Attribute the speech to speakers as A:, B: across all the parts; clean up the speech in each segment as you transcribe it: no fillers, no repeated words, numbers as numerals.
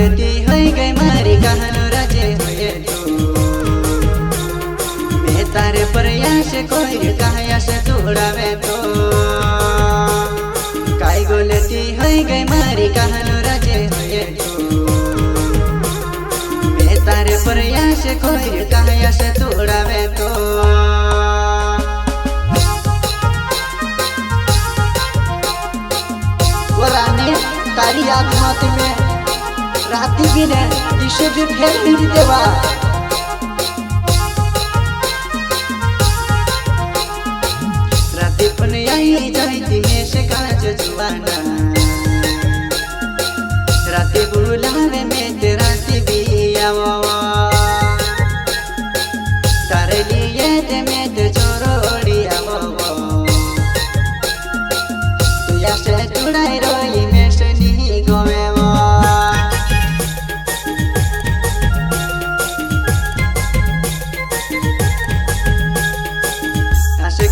A: गलती हो गई मारी कहनो राजे हुए तू मैं तारे प्रयास कोई कहया से तोड़ावे तो काई गलती हो गई मारी कहनो राजे हुए तू मैं तारे प्रयास कोई कहया से तोड़ावे तो तारी आत्मा में राती बिने दिशे भी फेर नहीं देवा राती पन आई जाती में से काज जुआना राती बुलावे में तेरा सी भी आवा तारे लिए ते में ते छोरोड़ी आवा तू या से जुड़ाई रोई में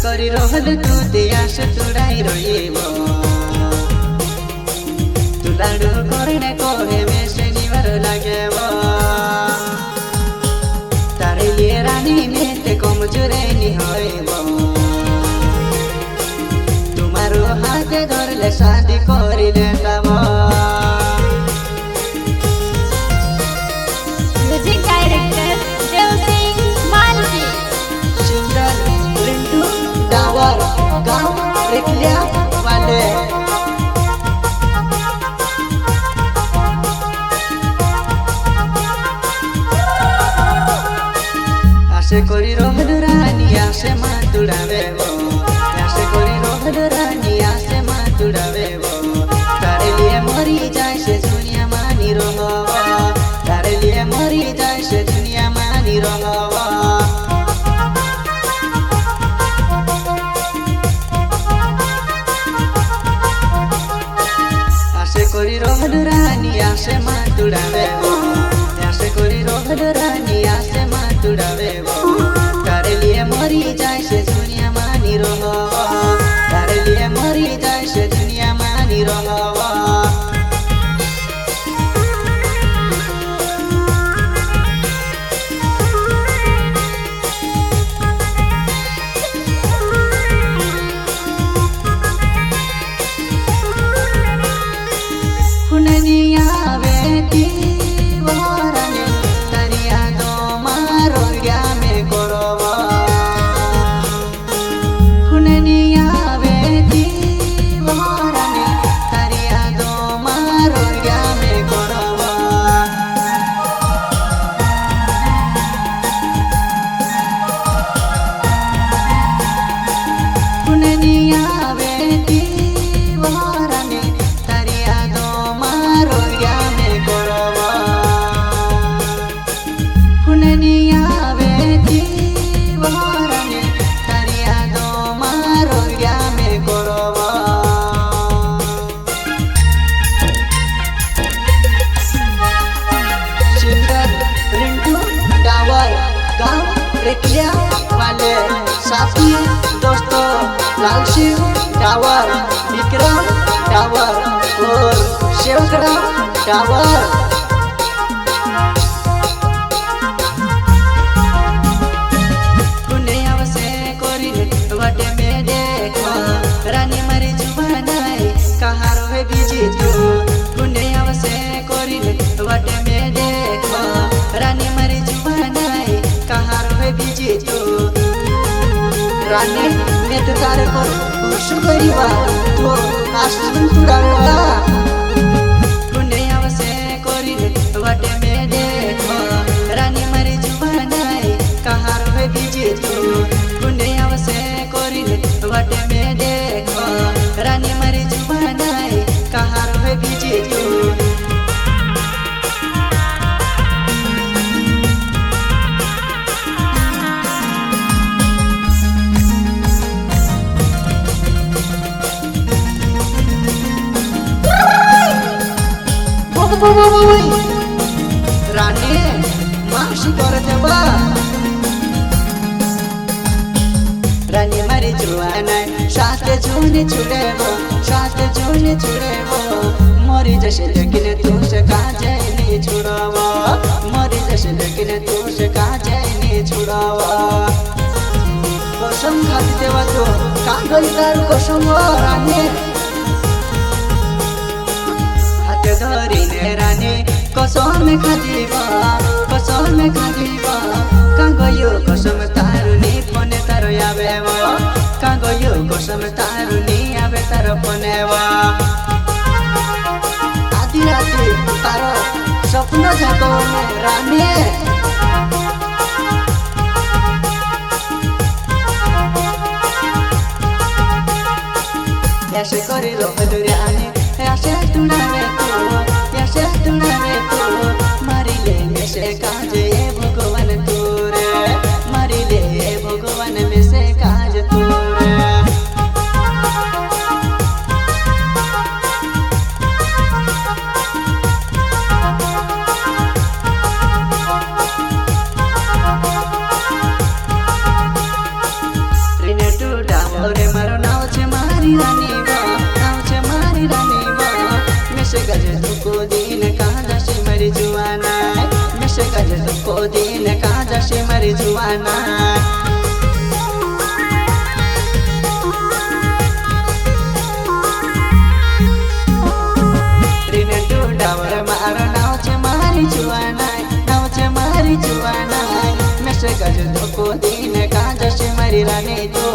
A: करी रहल तू दियास तुड़ाई रोइबो तू लाडू करने कोहे में शनिवार लागेबो तारे लिए रानी में ते कमजोरे नी होइबो तुम्हारो हाथे धरले शादी करिले तब
B: music director Dev Singh Malvi
A: tower गाँव रिकलिया वाले आशे करी रहल रानी आशे मातुड़ावे आशे करी रहल रानी आशे मातुड़ावे तारे लिए मरी जाए से दुनिया मानी रहो तारे लिए मरी जाए से दुनिया मानी रहो करी रहल रानी आसे मातुड़ावे आसे करी रहल रानी आसे मातुड़ावे तारे लिए मरी जाए से दुनिया मानी रहो तारे लिए मरी जाए से दुनिया मानी रहो रिकलिया वाले साथी दोस्तों लाल शिव टावर विक्रम टावर और शिवग्राम टावर पुण्य से कोरी वटे में देखो रानी मरी जुबानाई कहाँ रोहे बीजी तू पुण्य से कोरी वटे में देखो रानी मरी जुबानाई कहाँ रोहे बीजी तू रानी मैं तो तारे को खुश करीबा तो आश्रम तुराला पुण्य से कोरी वटे में देखो रानी मरी जुबानाई कहाँ रोहे बीजी तू पुण्य से कोरी वटे में देखो रानी मरी जुबानाई कहाँ रोहे बीजी तू रानी माशी करते बा रानी मारी जुआना शास्ते जुने छुड़ेबो मरी जैसे देखने तुझसे काजे नहीं बोलावा कसम खाती तेव्हा तो का गई तारू कसम राणे हात धरिने राणे कसम खादिबा का गयो कसम तारू नि पने तारो याबेवा का गयो कसम तारू नि आबे तारो पनेवा आधी राती तारो स्वप्न जाको राणे ऐसे करे रोहदुरे आने ऐसे तुड़ावे तो मारिले में से काजे भगवान तोरे मारिले भगवान में से काज तोरे रिने टूटा मोरे मारो नाव छे मारी रानी मिसे गज तुको दिन कहाँ जैसे मरी जुआना मिसे गज तुको दिन कहाँ जैसे मरी जुआना रिने टूटा मोरे मारो नाव छे मारी जुआना मिसे गज तुको दिन कहाँ जैसे मरी रानी तो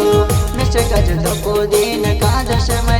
A: मिसे गज तुको दिन कहाँ जैसे मरी